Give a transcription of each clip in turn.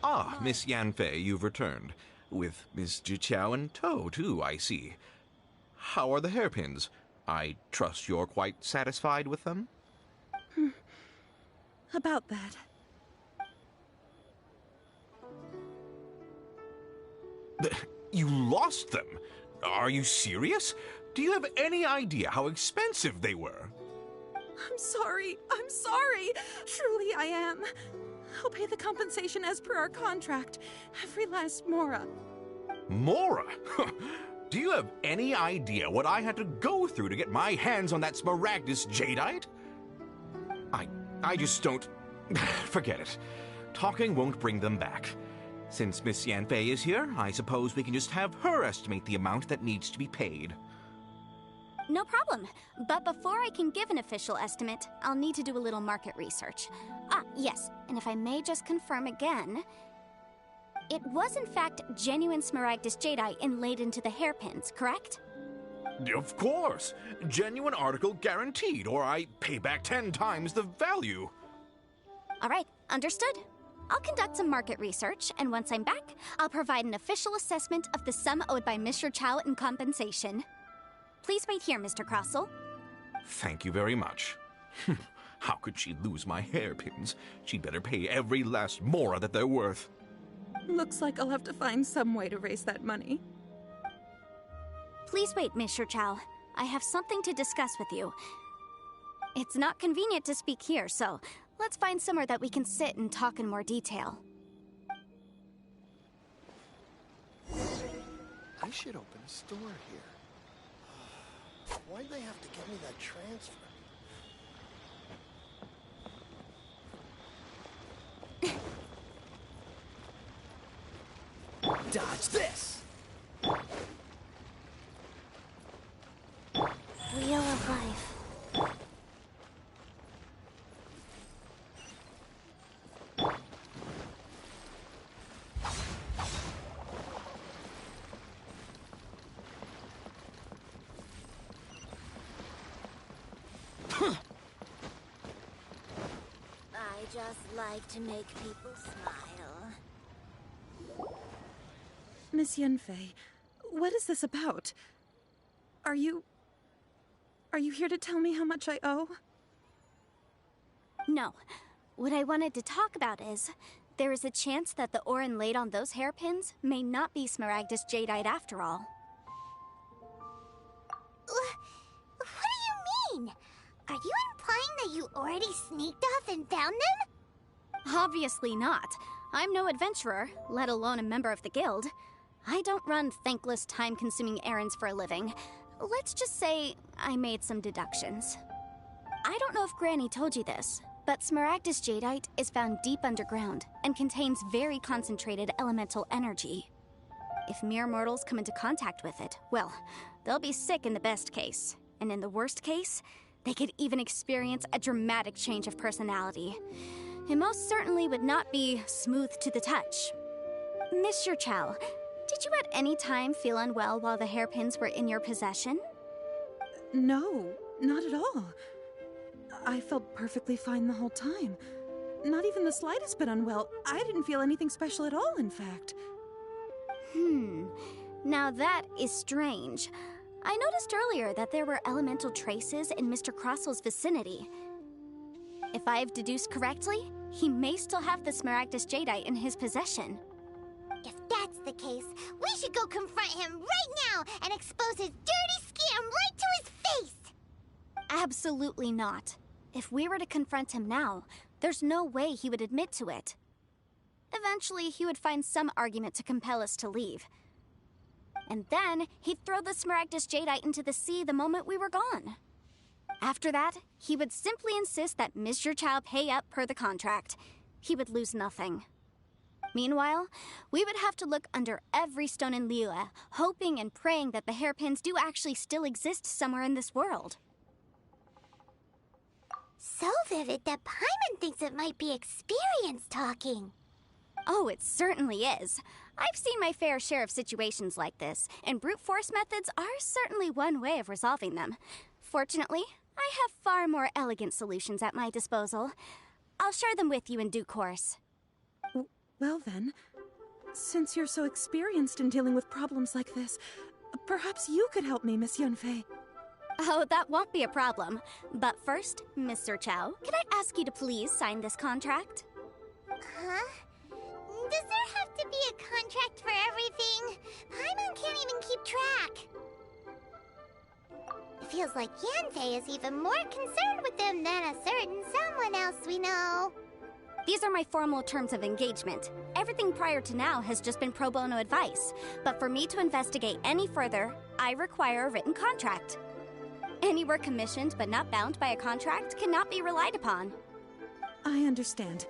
Ah, Miss Yanfei, you've returned. With Miss Jiqiao in tow, too, I see. How are the hairpins? I trust you're quite satisfied with them? About that. You lost them? Are you serious? Do you have any idea how expensive they were? I'm sorry. Truly I am. I'll pay the compensation as per our contract. Every last mora. Mora? Do you have any idea what I had to go through to get my hands on that Smaragdus jadeite? I just don't... Forget it. Talking won't bring them back. Since Miss Yanfei is here, I suppose we can just have her estimate the amount that needs to be paid. No problem. But before I can give an official estimate, I'll need to do a little market research. Ah, yes, and if I may just confirm again, it was in fact genuine Smaragdus jadeite inlaid into the hairpins, correct? Of course! Genuine article guaranteed, or I pay back 10 times the value. All right, understood. I'll conduct some market research, and once I'm back, I'll provide an official assessment of the sum owed by Mr. Xiao in compensation. Please wait here, Mr. Crossell. Thank you very much. How could she lose my hairpins? She'd better pay every last mora that they're worth. Looks like I'll have to find some way to raise that money. Please wait, Mr. Xiao. I have something to discuss with you. It's not convenient to speak here, so let's find somewhere that we can sit and talk in more detail. I should open a store here. Why'd they have to give me that transfer? Dodge this! Wheel of Life. I just like to make people smile. Miss Yanfei, what is this about? Are you here to tell me how much I owe? No. What I wanted to talk about is, there is a chance that the ore inlaid on those hairpins may not be Smaragdus jadeite after all. What do you mean? Are you implying that you already sneaked off and found them? Obviously not. I'm no adventurer, let alone a member of the guild. I don't run thankless, time-consuming errands for a living. Let's just say I made some deductions. I don't know if Granny told you this, but Smaragdus jadeite is found deep underground and contains very concentrated elemental energy. If mere mortals come into contact with it, well, they'll be sick in the best case. And in the worst case, they could even experience a dramatic change of personality. It most certainly would not be smooth to the touch. Mr. Xiao, did you at any time feel unwell while the hairpins were in your possession? No, not at all. I felt perfectly fine the whole time. Not even the slightest bit unwell. I didn't feel anything special at all, in fact. Now that is strange. I noticed earlier that there were elemental traces in Mr. Crossell's vicinity. If I've deduced correctly, he may still have the Smaragdus jadeite in his possession. If that's the case, we should go confront him right now and expose his dirty scam right to his face! Absolutely not. If we were to confront him now, there's no way he would admit to it. Eventually, he would find some argument to compel us to leave. And then, he'd throw the Smaragdus jadeite into the sea the moment we were gone. After that, he would simply insist that Mr. Xiao pay up per the contract. He would lose nothing. Meanwhile, we would have to look under every stone in Liyue, hoping and praying that the hairpins do actually still exist somewhere in this world. So vivid that Paimon thinks it might be experience talking. Oh, it certainly is. I've seen my fair share of situations like this, and brute force methods are certainly one way of resolving them. Fortunately, I have far more elegant solutions at my disposal. I'll share them with you in due course. Well then, since you're so experienced in dealing with problems like this, perhaps you could help me, Miss Yunfei. Oh, that won't be a problem. But first, Mr. Xiao, can I ask you to please sign this contract? Huh? Does there have to be a contract for everything? Paimon can't even keep track. It feels like Yanfei is even more concerned with them than a certain someone else we know. These are my formal terms of engagement. Everything prior to now has just been pro bono advice. But for me to investigate any further, I require a written contract. Any work commissioned but not bound by a contract cannot be relied upon. I understand.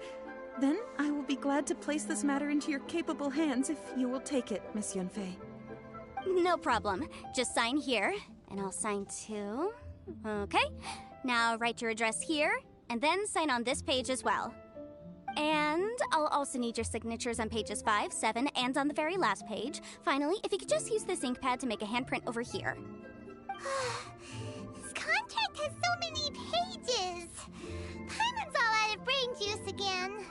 Then I will be glad to place this matter into your capable hands if you will take it, Miss Yunfei. No problem. Just sign here, and I'll sign too. Okay. Now write your address here, and then sign on this page as well. And I'll also need your signatures on pages 5, 7, and on the very last page. Finally, if you could just use this ink pad to make a handprint over here. This contract has so many pages. Paimon's all out of brain juice again.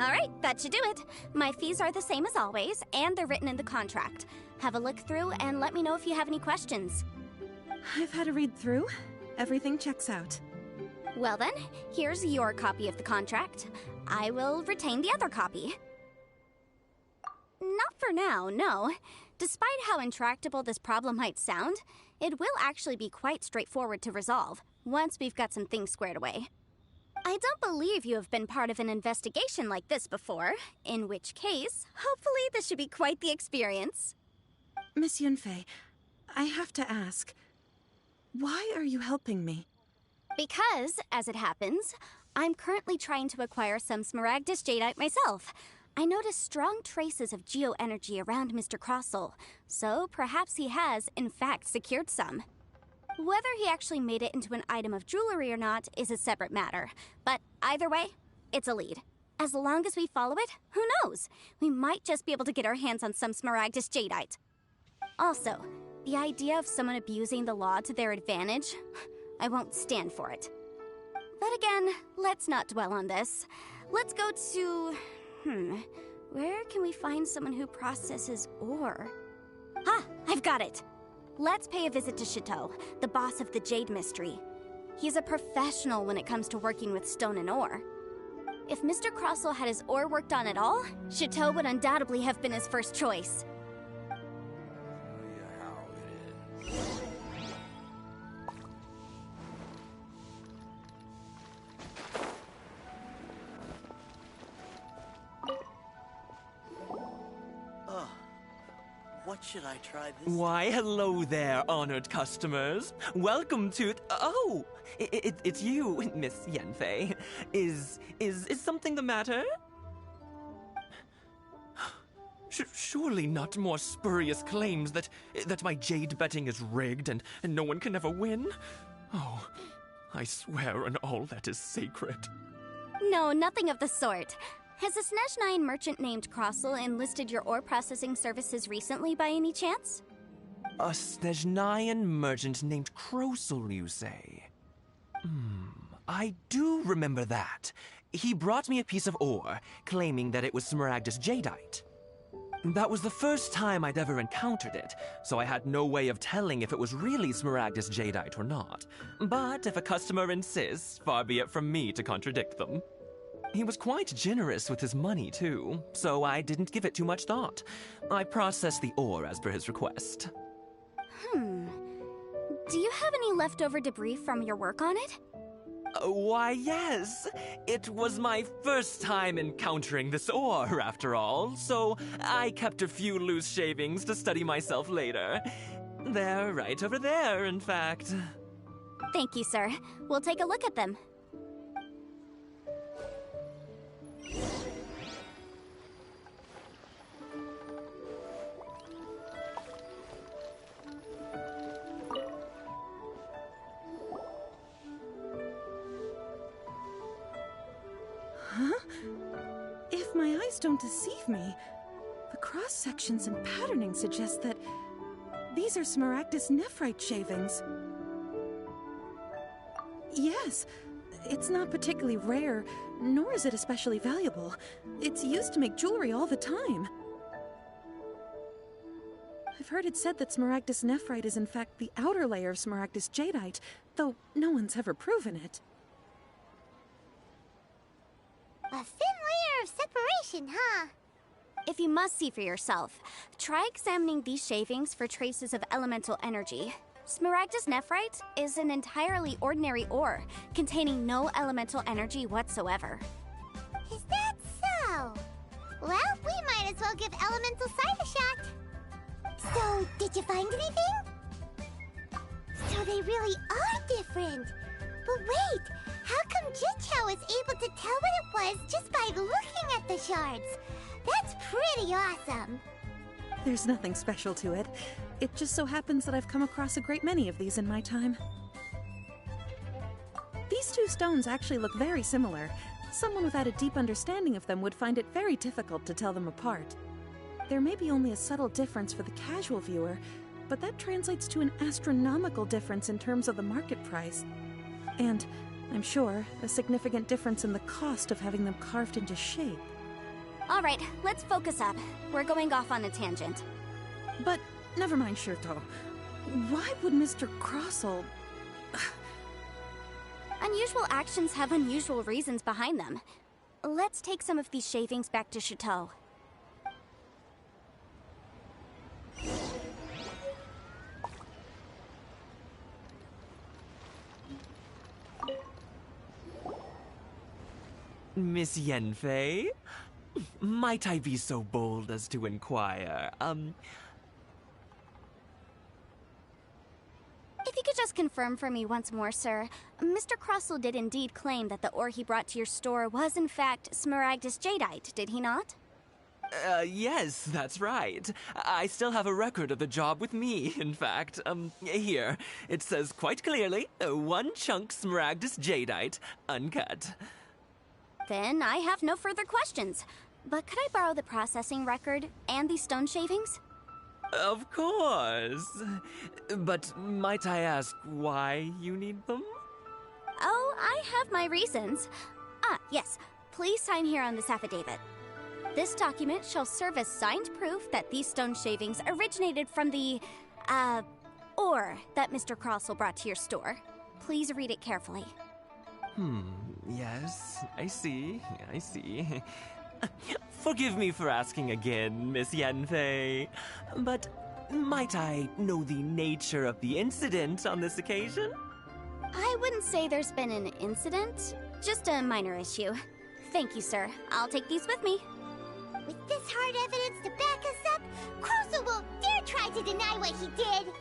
Alright, that should do it. My fees are the same as always, and they're written in the contract. Have a look through and let me know if you have any questions. I've had a read through. Everything checks out. Well then, here's your copy of the contract. I will retain the other copy. Not for now, no. Despite how intractable this problem might sound, it will actually be quite straightforward to resolve, once we've got some things squared away. I don't believe you have been part of an investigation like this before, in which case, hopefully this should be quite the experience. Miss Yunfei, I have to ask, why are you helping me? Because, as it happens, I'm currently trying to acquire some Smaragdus Jadeite myself. I noticed strong traces of geoenergy around Mr. Crossel, so perhaps he has, in fact, secured some. Whether he actually made it into an item of jewelry or not is a separate matter, but either way, it's a lead. As long as we follow it, who knows? We might just be able to get our hands on some Smaragdus Jadeite. Also, the idea of someone abusing the law to their advantage, I won't stand for it. But again, let's not dwell on this. Let's go to... where can we find someone who processes ore? Ah, I've got it! Let's pay a visit to Xiao, the boss of the Jade Mystery. He's a professional when it comes to working with stone and ore. If Mr. Crossel had his ore worked on at all, Xiao would undoubtedly have been his first choice. What should I try this? Why, hello there, honored customers. Welcome to... Oh, it's you, Miss Yanfei. Is something the matter? Surely not more spurious claims that my jade betting is rigged and no one can ever win? Oh, I swear on all that is sacred. No, nothing of the sort. Has a Snezhnine merchant named Crossel enlisted your ore processing services recently by any chance? A Snezhnine merchant named Crossel, you say? I do remember that. He brought me a piece of ore, claiming that it was Smaragdus Jadeite. That was the first time I'd ever encountered it, so I had no way of telling if it was really Smaragdus Jadeite or not. But if a customer insists, far be it from me to contradict them. He was quite generous with his money, too, so I didn't give it too much thought. I processed the ore as per his request. Do you have any leftover debris from your work on it? Why, yes. It was my first time encountering this ore, after all, so I kept a few loose shavings to study myself later. They're right over there, in fact. Thank you, sir. We'll take a look at them. If my eyes don't deceive me, the cross-sections and patterning suggest that these are Smaragdus nephrite shavings. Yes, It's not particularly rare, nor is it especially valuable. It's used to make jewelry all the time. I've heard it said that Smaragdus nephrite is in fact the outer layer of Smaragdus jadeite, though no one's ever proven it. A thin layer of separation, huh? If you must see for yourself, try examining these shavings for traces of elemental energy. Smaragdus nephrite is an entirely ordinary ore, containing no elemental energy whatsoever. Is that so? Well, we might as well give elemental sight a shot. So, did you find anything? So they really are different. But wait, how come Xiao is able to tell what it was just by looking at the shards? That's pretty awesome. There's nothing special to it. It just so happens that I've come across a great many of these in my time. These two stones actually look very similar. Someone without a deep understanding of them would find it very difficult to tell them apart. There may be only a subtle difference for the casual viewer, but that translates to an astronomical difference in terms of the market price. And, I'm sure, a significant difference in the cost of having them carved into shape. All right, let's focus up. We're going off on a tangent. But, never mind, Shirto. Why would Mr. Crossell... Unusual actions have unusual reasons behind them. Let's take some of these shavings back to Chateau. Miss Yanfei? Might I be so bold as to inquire, If you could just confirm for me once more, sir. Mr. Crossell did indeed claim that the ore he brought to your store was in fact Smaragdus jadeite, did he not? Yes, that's right. I still have a record of the job with me, in fact. Here. It says quite clearly, 1 chunk Smaragdus jadeite, uncut. Then I have no further questions. But could I borrow the processing record and these stone shavings? Of course. But might I ask why you need them? Oh, I have my reasons. Ah, yes. Please sign here on this affidavit. This document shall serve as signed proof that these stone shavings originated from the, ore that Mr. Crossell brought to your store. Please read it carefully. Yes, I see. Forgive me for asking again, Miss Yanfei, but might I know the nature of the incident on this occasion? I wouldn't say there's been an incident, just a minor issue. Thank you, sir. I'll take these with me. With this hard evidence to back us up, Crossell won't dare try to deny what he did.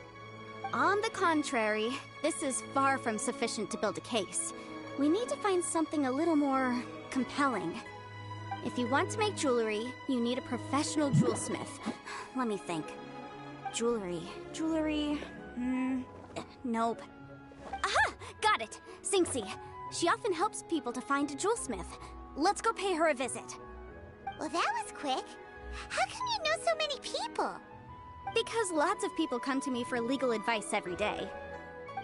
On the contrary, this is far from sufficient to build a case. We need to find something a little more compelling. If you want to make jewelry, you need a professional jewelsmith. Let me think. Jewelry. Nope. Aha! Got it! Xingxi. She often helps people to find a jewelsmith. Let's go pay her a visit. Well, that was quick. How come you know so many people? Because lots of people come to me for legal advice every day.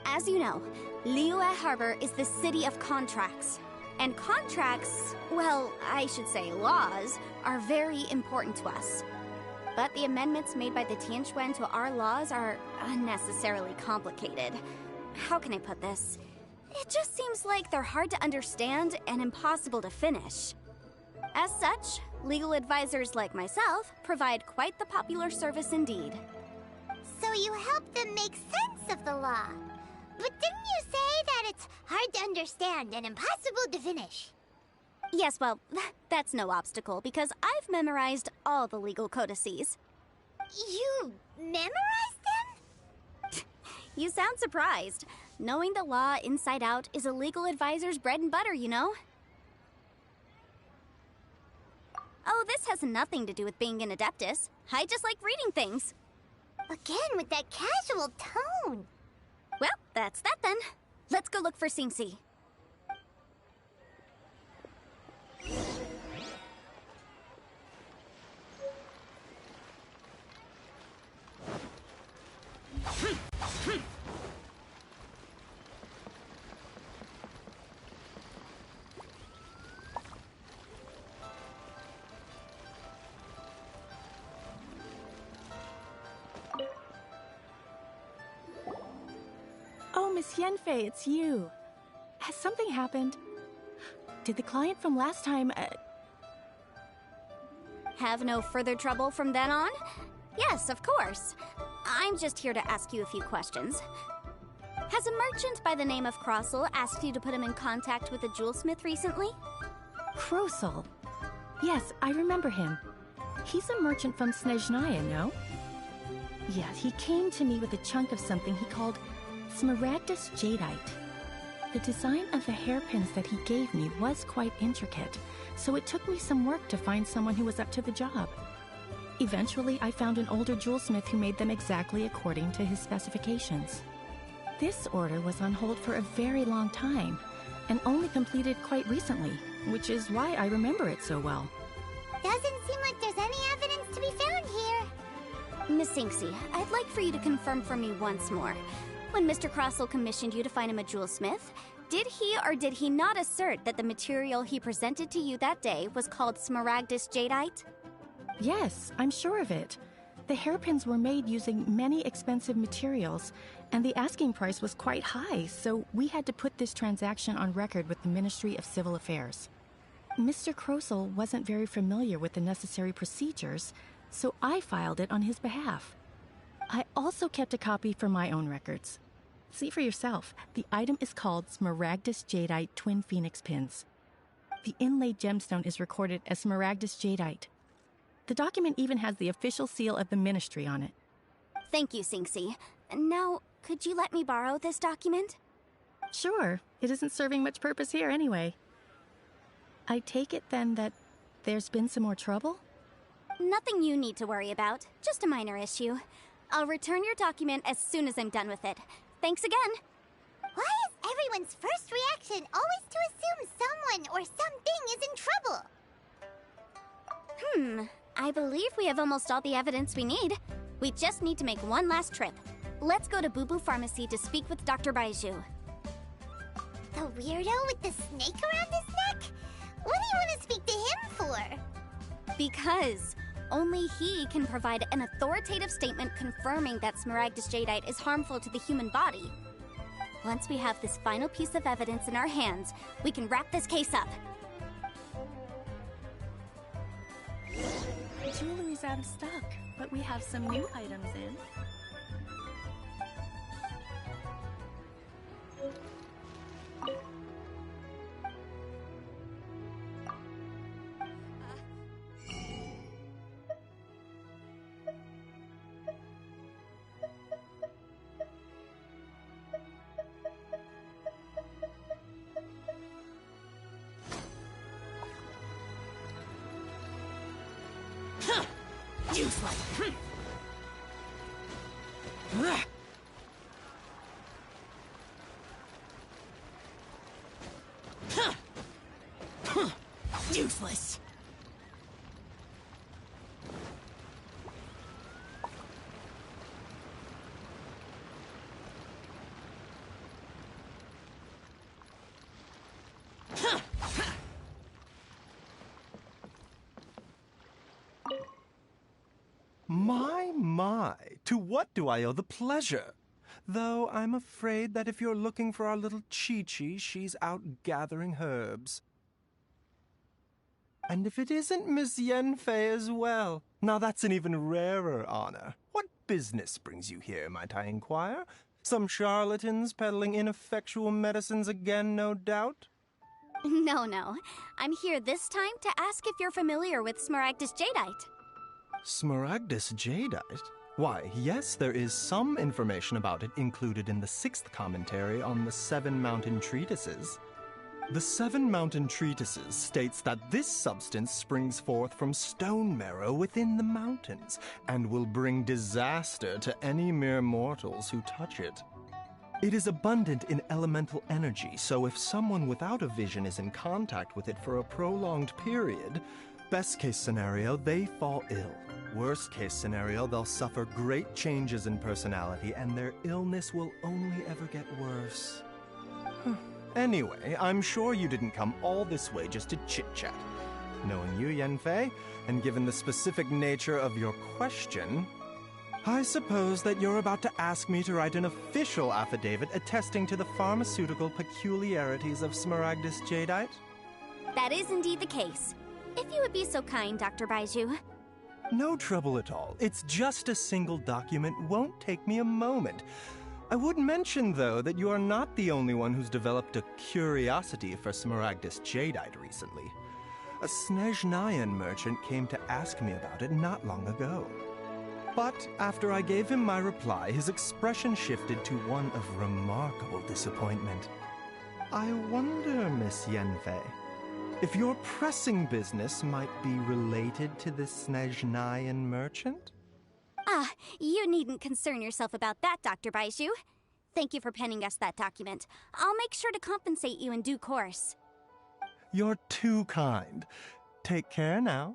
As you know, Liyue Harbor is the city of contracts. And contracts, well, I should say laws, are very important to us. But the amendments made by the Tianquan to our laws are unnecessarily complicated. How can I put this? It just seems like they're hard to understand and impossible to finish. As such, legal advisors like myself provide quite the popular service indeed. So you help them make sense of the law. But didn't you say that it's hard to understand and impossible to finish? Yes, well, that's no obstacle because I've memorized all the legal codices. You memorized them? You sound surprised. Knowing the law inside out is a legal advisor's bread and butter, you know? Oh, this has nothing to do with being an adeptus. I just like reading things. Again, with that casual tone. Well, that's that then. Let's go look for Xingxi. Miss Yanfei, it's you. Has something happened? Did the client from last time, Have no further trouble from then on? Yes, of course. I'm just here to ask you a few questions. Has a merchant by the name of Crossel asked you to put him in contact with a jewelsmith recently? Krosel? Yes, I remember him. He's a merchant from Snezhnaya, no? Yeah, he came to me with a chunk of something he called Smaragdus Jadeite. The design of the hairpins that he gave me was quite intricate, so it took me some work to find someone who was up to the job. Eventually, I found an older jewelsmith who made them exactly according to his specifications. This order was on hold for a very long time, and only completed quite recently, which is why I remember it so well. Doesn't seem like there's any evidence to be found here. Miss Inksy, I'd like for you to confirm for me once more. When Mr. Crossel commissioned you to find him a jewelsmith, did he or did he not assert that the material he presented to you that day was called Smaragdus Jadeite? Yes, I'm sure of it. The hairpins were made using many expensive materials, and the asking price was quite high, so we had to put this transaction on record with the Ministry of Civil Affairs. Mr. Krosel wasn't very familiar with the necessary procedures, so I filed it on his behalf. I also kept a copy for my own records. See for yourself, the item is called Smaragdus Jadeite Twin Phoenix Pins. The inlaid gemstone is recorded as Smaragdus Jadeite. The document even has the official seal of the ministry on it. Thank you, Sinksy. Now, could you let me borrow this document? Sure, it isn't serving much purpose here anyway. I take it then that there's been some more trouble? Nothing you need to worry about, just a minor issue. I'll return your document as soon as I'm done with it. Thanks again. Why is everyone's first reaction always to assume someone or something is in trouble? I believe we have almost all the evidence we need. We just need to make one last trip. Let's go to Boo Boo Pharmacy to speak with Dr. Baiju. The weirdo with the snake around his neck? What do you want to speak to him for? Because only he can provide an authoritative statement confirming that Smaragdus Jadeite is harmful to the human body. Once we have this final piece of evidence in our hands, we can wrap this case up. Jewelry's out of stock, but we have some new items in. Useless. Useless. My, to what do I owe the pleasure? Though I'm afraid that if you're looking for our little Chi-Chi, she's out gathering herbs. And if it isn't Miss Yanfei as well, now that's an even rarer honor. What business brings you here, might I inquire? Some charlatans peddling ineffectual medicines again, no doubt? No. I'm here this time to ask if you're familiar with Smaragdus Jadeite. Smaragdus Jadeite? Why, yes, there is some information about it included in the 6th commentary on the 7 Mountain Treatises. The 7 Mountain Treatises states that this substance springs forth from stone marrow within the mountains, and will bring disaster to any mere mortals who touch it. It is abundant in elemental energy, so if someone without a vision is in contact with it for a prolonged period, best case scenario, they fall ill. Worst case scenario, they'll suffer great changes in personality, and their illness will only ever get worse. Anyway, I'm sure you didn't come all this way just to chit-chat. Knowing you, Yanfei, and given the specific nature of your question, I suppose that you're about to ask me to write an official affidavit attesting to the pharmaceutical peculiarities of Smaragdus jadeite? That is indeed the case. If you would be so kind, Dr. Baiju. No trouble at all. It's just a single document. Won't take me a moment. I would mention, though, that you are not the only one who's developed a curiosity for Smaragdus jadeite recently. A Snezhnayan merchant came to ask me about it not long ago. But after I gave him my reply, his expression shifted to one of remarkable disappointment. I wonder, Miss Yanfei, if your pressing business might be related to this Snezhnayan merchant? Ah, you needn't concern yourself about that, Dr. Baiju. Thank you for penning us that document. I'll make sure to compensate you in due course. You're too kind. Take care now.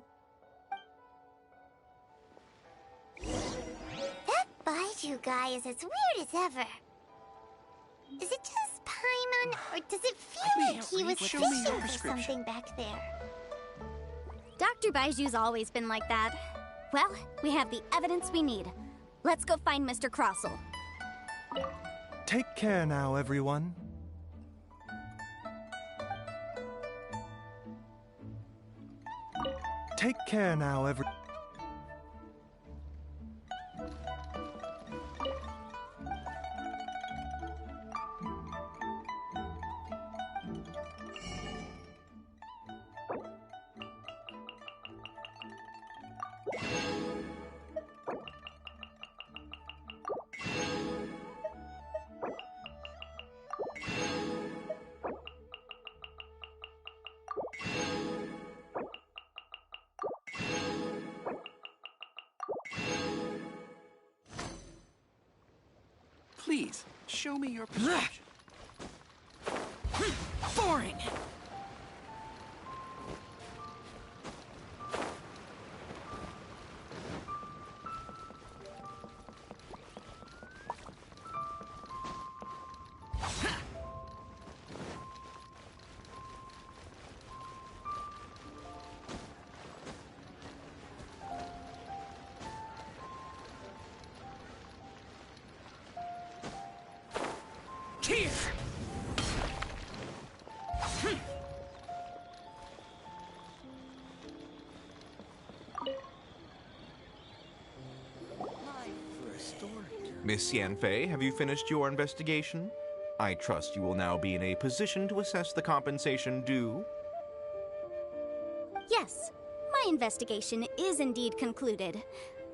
That Baiju guy is as weird as ever. Is it just Paimon, or does it feel like he was fishing for something back there? Dr. Baiju's always been like that. Well, we have the evidence we need. Let's go find Mr. Crossell. Take care now, everyone. Take care now, Please, show me your prescription. Boring! Here! Miss Yanfei, have you finished your investigation? I trust you will now be in a position to assess the compensation due. Yes, my investigation is indeed concluded.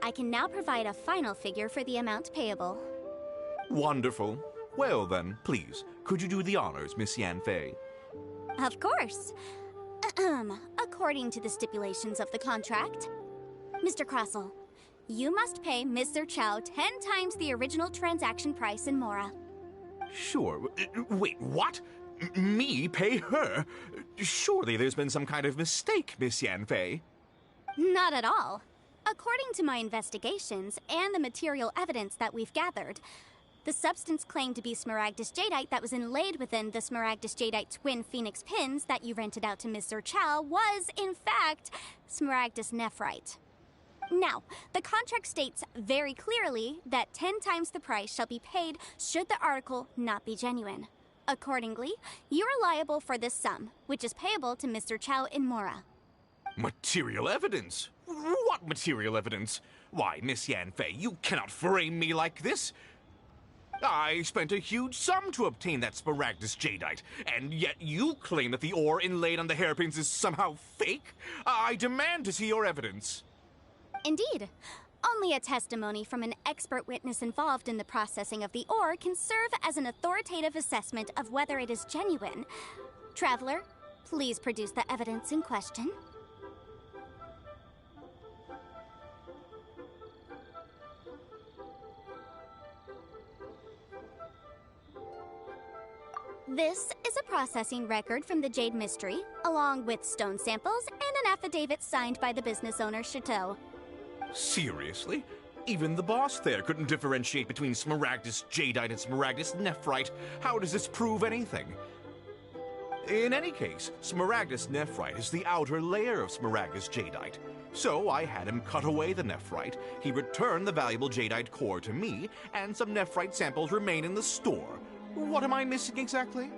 I can now provide a final figure for the amount payable. Wonderful. Well then, please, could you do the honors, Miss Yanfei? Of course. According to the stipulations of the contract, Mr. Crossell, you must pay Mr. Xiao 10 times the original transaction price in Mora. Sure. Wait, what? Me pay her? Surely there's been some kind of mistake, Miss Yanfei. Not at all. According to my investigations and the material evidence that we've gathered, the substance claimed to be Smaragdus jadeite that was inlaid within the Smaragdus jadeite twin phoenix pins that you rented out to Mr. Chow was, in fact, Smaragdus nephrite. Now, the contract states very clearly that 10 times the price shall be paid should the article not be genuine. Accordingly, you are liable for this sum, which is payable to Mr. Chow in Mora. Material evidence? What material evidence? Why, Miss Yanfei, you cannot frame me like this. I spent a huge sum to obtain that Smaragdus jadeite, and yet you claim that the ore inlaid on the hairpins is somehow fake? I demand to see your evidence. Indeed. Only a testimony from an expert witness involved in the processing of the ore can serve as an authoritative assessment of whether it is genuine. Traveler, please produce the evidence in question. This is a processing record from the Jade Mystery, along with stone samples and an affidavit signed by the business owner, Chateau. Seriously? Even the boss there couldn't differentiate between Smaragdus jadeite and Smaragdus nephrite. How does this prove anything? In any case, smaragdus nephrite is the outer layer of smaragdus jadeite. So I had him cut away the nephrite, he returned the valuable jadeite core to me, and some nephrite samples remain in the store. What am I missing exactly?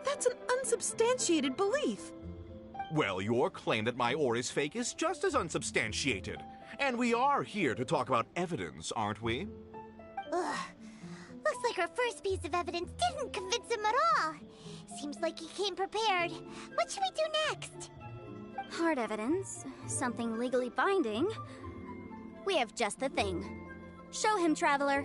That's an unsubstantiated belief. Well, your claim that my ore is fake is just as unsubstantiated. And we are here to talk about evidence, aren't we? Ugh. Looks like our first piece of evidence didn't convince him at all. Seems like he came prepared. What should we do next? Hard evidence, something legally binding. We have just the thing. Show him, Traveler.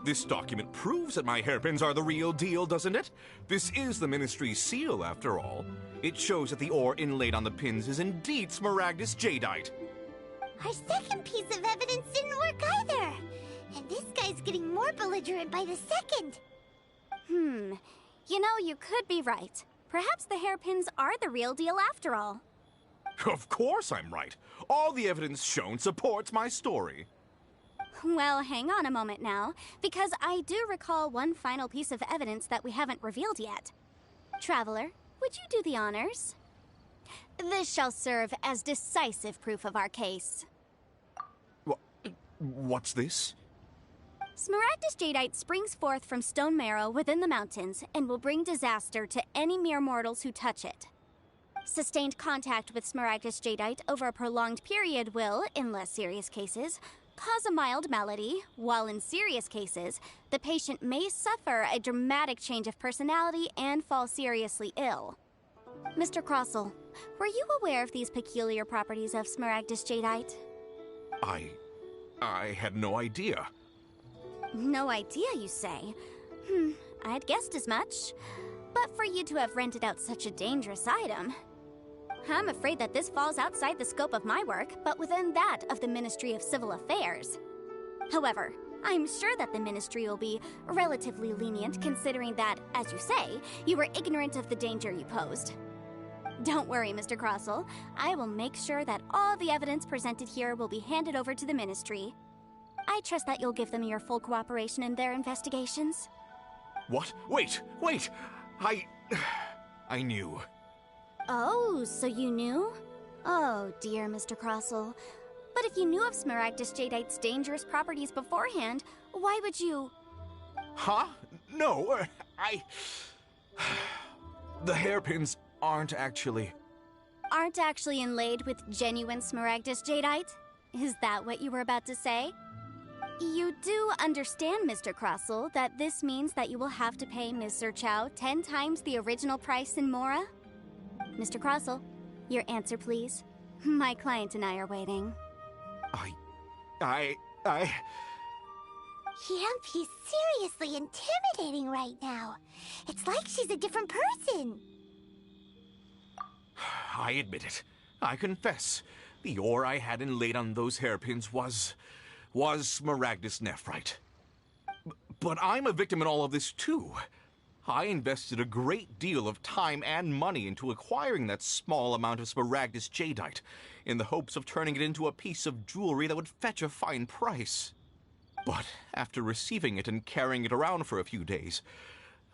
This document proves that my hairpins are the real deal, doesn't it? This is the Ministry's seal, after all. It shows that the ore inlaid on the pins is indeed smaragdus jadeite. Our second piece of evidence didn't work either. And this guy's getting more belligerent by the second. You know, you could be right. Perhaps the hairpins are the real deal after all. Of course I'm right. All the evidence shown supports my story. Well, hang on a moment now, because I do recall one final piece of evidence that we haven't revealed yet. Traveler, would you do the honors? This shall serve as decisive proof of our case. What's this? Smaragdus jadeite springs forth from stone marrow within the mountains and will bring disaster to any mere mortals who touch it. Sustained contact with smaragdus jadeite over a prolonged period will, in less serious cases, cause a mild malady, while in serious cases, the patient may suffer a dramatic change of personality and fall seriously ill. Mr. Crossell, were you aware of these peculiar properties of smaragdus jadeite? I had no idea. No idea, you say? I'd guessed as much. But for you to have rented out such a dangerous item... I'm afraid that this falls outside the scope of my work, but within that of the Ministry of Civil Affairs. However, I'm sure that the Ministry will be relatively lenient considering that, as you say, you were ignorant of the danger you posed. Don't worry, Mr. Crossell. I will make sure that all the evidence presented here will be handed over to the Ministry. I trust that you'll give them your full cooperation in their investigations. What? Wait! I knew. Oh, so you knew? Oh, dear Mr. Crossell. But if you knew of smaragdus jadeite's dangerous properties beforehand, why would you... Huh? No, The hairpins aren't actually inlaid with genuine smaragdus jadeite? Is that what you were about to say? You do understand, Mr. Crossell, that this means that you will have to pay Ms. Zerchow 10 times the original price in Mora? Mr. Crossell, your answer, please. My client and I are waiting. Yep, he's seriously intimidating right now. It's like she's a different person. I admit it. I confess. The ore I had inlaid on those hairpins was smaragdus nephrite. But I'm a victim in all of this, too. I invested a great deal of time and money into acquiring that small amount of smaragdus jadeite, in the hopes of turning it into a piece of jewelry that would fetch a fine price. But after receiving it and carrying it around for a few days,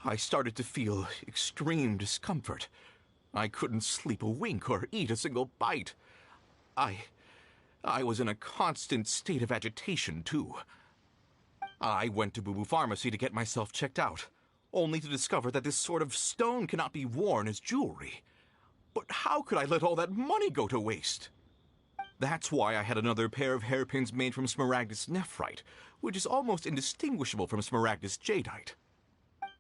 I started to feel extreme discomfort. I couldn't sleep a wink or eat a single bite. I was in a constant state of agitation, too. I went to Boo Boo Pharmacy to get myself checked out, only to discover that this sort of stone cannot be worn as jewelry. But how could I let all that money go to waste? That's why I had another pair of hairpins made from smaragdus nephrite, which is almost indistinguishable from smaragdus jadeite.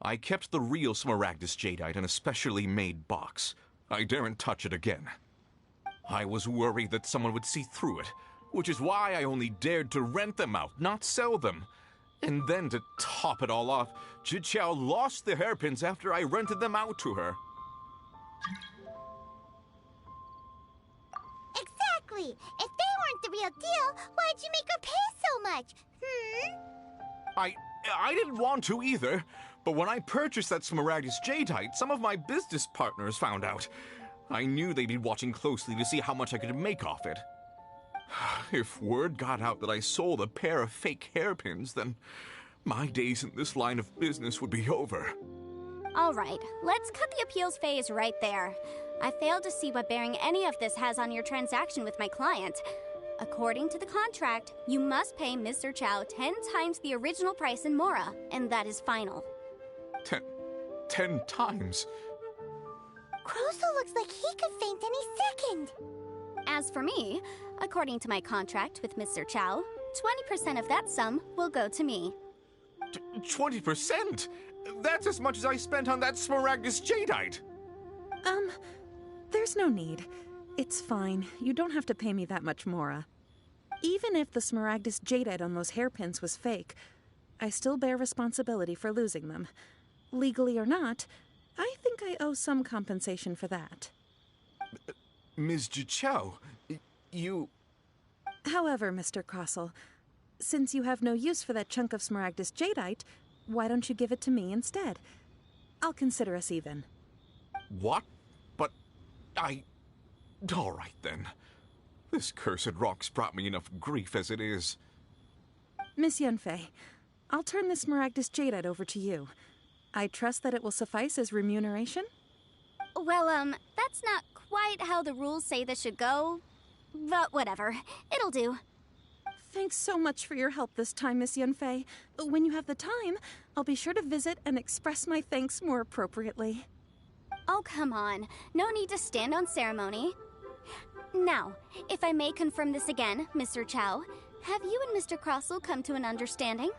I kept the real smaragdus jadeite in a specially made box. I daren't touch it again. I was worried that someone would see through it, which is why I only dared to rent them out, not sell them. And then to top it all off, Xiao lost the hairpins after I rented them out to her. Exactly! If they weren't the real deal, why'd you make her pay so much? I didn't want to either, but when I purchased that smaragdus jadeite, some of my business partners found out. I knew they'd be watching closely to see how much I could make off it. If word got out that I sold a pair of fake hairpins, then my days in this line of business would be over. Alright, let's cut the appeals phase right there. I failed to see what bearing any of this has on your transaction with my client. According to the contract, you must pay Mr. Xiao 10 times the original price in Mora, and that is final. 10 times? Crosel looks like he could faint any second. As for me, according to my contract with Mr. Xiao, 20% of that sum will go to me. 20%? That's as much as I spent on that Smaragdus Jadeite! There's no need. It's fine. You don't have to pay me that much, Mora. Even if the Smaragdus Jadeite on those hairpins was fake, I still bear responsibility for losing them. Legally or not, I think I owe some compensation for that. Ms. Jichao, you... However, Mr. Crossell, since you have no use for that chunk of Smaragdus Jadeite, why don't you give it to me instead? I'll consider us even. What? But all right, then. This cursed rock's brought me enough grief as it is. Miss Yunfei, I'll turn this Smaragdus Jadeite over to you. I trust that it will suffice as remuneration? Well, that's not quite how the rules say this should go. But whatever. It'll do. Thanks so much for your help this time, Miss Yunfei. When you have the time, I'll be sure to visit and express my thanks more appropriately. Oh, come on. No need to stand on ceremony. Now, if I may confirm this again, Mr. Xiao, have you and Mr. Crossell come to an understanding?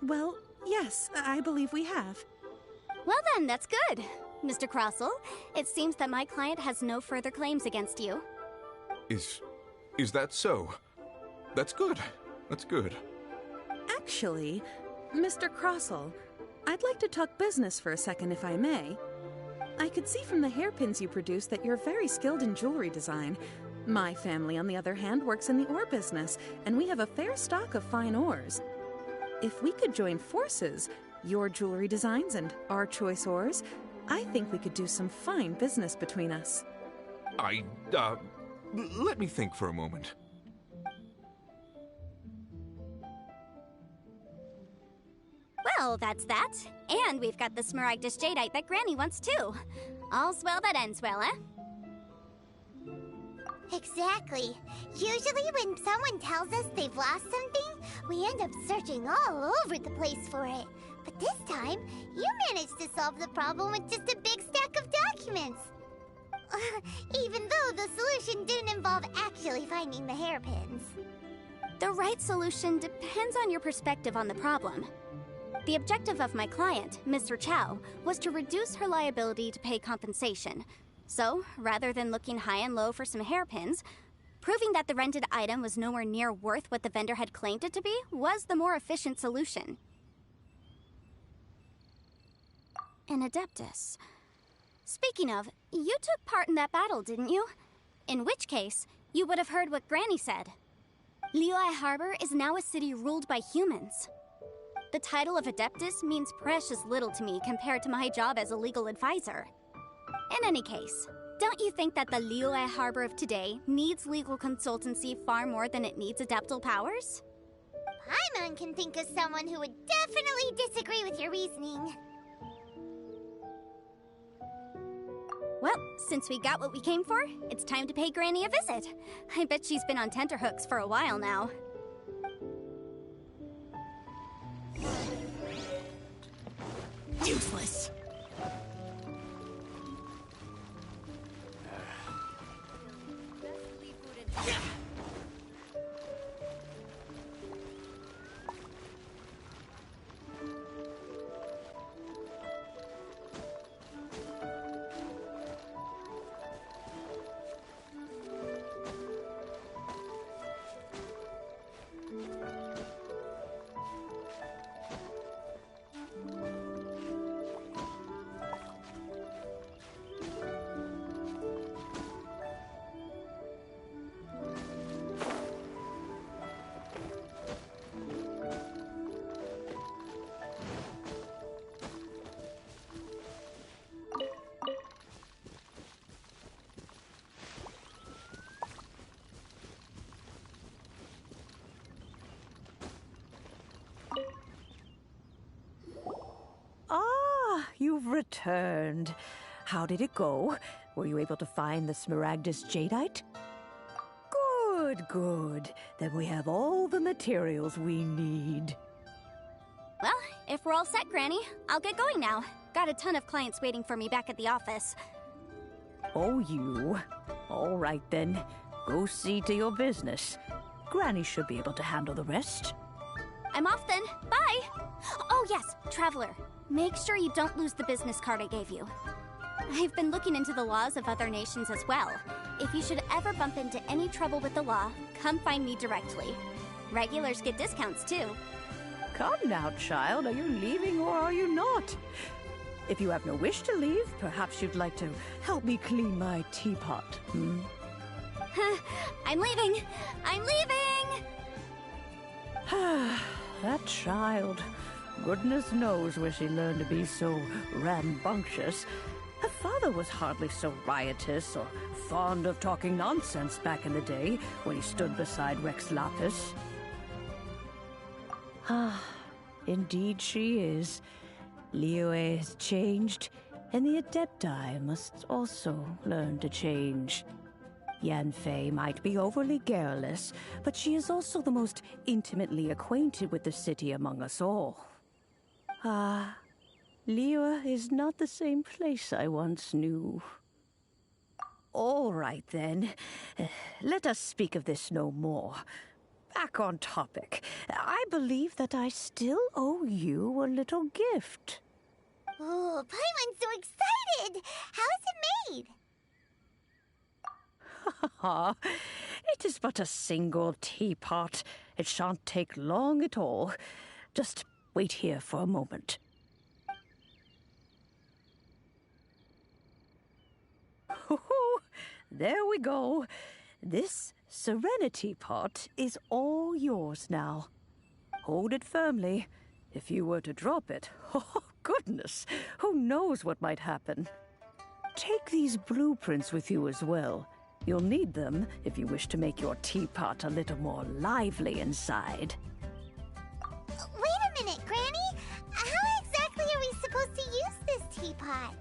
Well, yes, I believe we have. Well then, that's good. Mr. Crossell, it seems that my client has no further claims against you. Is that so? That's good. That's good. Actually, Mr. Crossell, I'd like to talk business for a second, if I may. I could see from the hairpins you produce that you're very skilled in jewelry design. My family, on the other hand, works in the ore business, and we have a fair stock of fine ores. If we could join forces, your jewelry designs and our choice ores, I think we could do some fine business between us. Let me think for a moment. Well, that's that. And we've got the Smaragdus Jadeite that Granny wants too. All's well that ends well, eh? Exactly. Usually when someone tells us they've lost something, we end up searching all over the place for it. But this time, you managed to solve the problem with just a big stack of documents. Even though the solution didn't involve actually finding the hairpins. The right solution depends on your perspective on the problem. The objective of my client, Mr. Xiao, was to reduce her liability to pay compensation. So, rather than looking high and low for some hairpins, proving that the rented item was nowhere near worth what the vendor had claimed it to be was the more efficient solution. An Adeptus. Speaking of, you took part in that battle, didn't you? In which case, you would have heard what Granny said. Liyue Harbor is now a city ruled by humans. The title of Adeptus means precious little to me compared to my job as a legal advisor. In any case, don't you think that the Liyue Harbor of today needs legal consultancy far more than it needs adeptal powers? Paimon can think of someone who would definitely disagree with your reasoning. Well, since we got what we came for, it's time to pay Granny a visit. I bet she's been on tenterhooks for a while now. Useless. you've returned. How did it go? Were you able to find the Smaragdus Jadeite? Good, good. Then we have all the materials we need. Well, if we're all set, Granny, I'll get going now. Got a ton of clients waiting for me back at the office. Oh, you. All right, then. Go see to your business. Granny should be able to handle the rest. I'm off then. Bye! Oh, yes, Traveler. Make sure you don't lose the business card I gave you. I've been looking into the laws of other nations as well. If you should ever bump into any trouble with the law, come find me directly. Regulars get discounts, too. Come now, child. Are you leaving or are you not? If you have no wish to leave, perhaps you'd like to help me clean my teapot, hmm? I'm leaving! I'm leaving! That child. Goodness knows where she learned to be so rambunctious. Her father was hardly so riotous or fond of talking nonsense back in the day when he stood beside Rex Lapis. Ah, indeed she is. Liyue has changed, and the Adepti must also learn to change. Yanfei might be overly garrulous, but she is also the most intimately acquainted with the city among us all. Ah, Liyue is not the same place I once knew. All right, then. Let us speak of this no more. Back on topic. I believe that I still owe you a little gift. Oh, Paimon's so excited! How is it made? It is but a single teapot. It shan't take long at all. Just wait here for a moment. There we go. This Serenity pot is all yours now. Hold it firmly. If you were to drop it, oh goodness, who knows what might happen. Take these blueprints with you as well. You'll need them if you wish to make your teapot a little more lively inside. Wait a minute, Granny! How exactly are we supposed to use this teapot?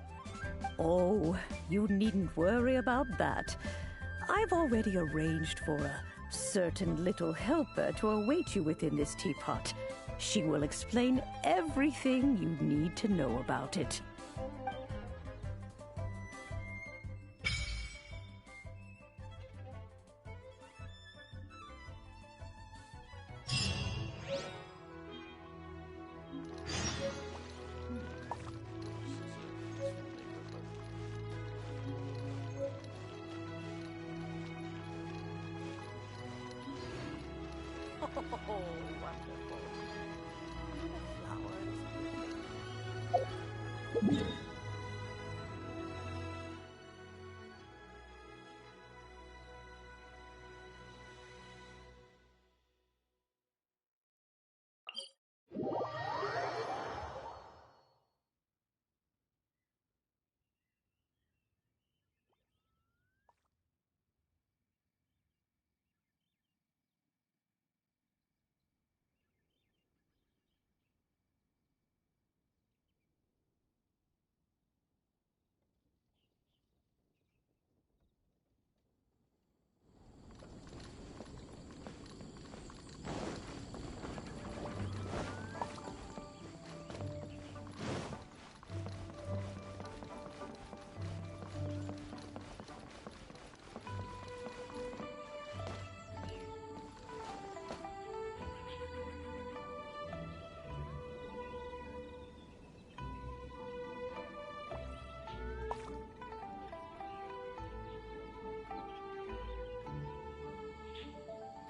Oh, you needn't worry about that. I've already arranged for a certain little helper to await you within this teapot. She will explain everything you need to know about it. Oh, wonderful. Flowers.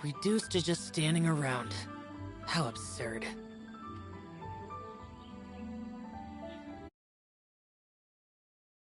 Reduced to just standing around. How absurd.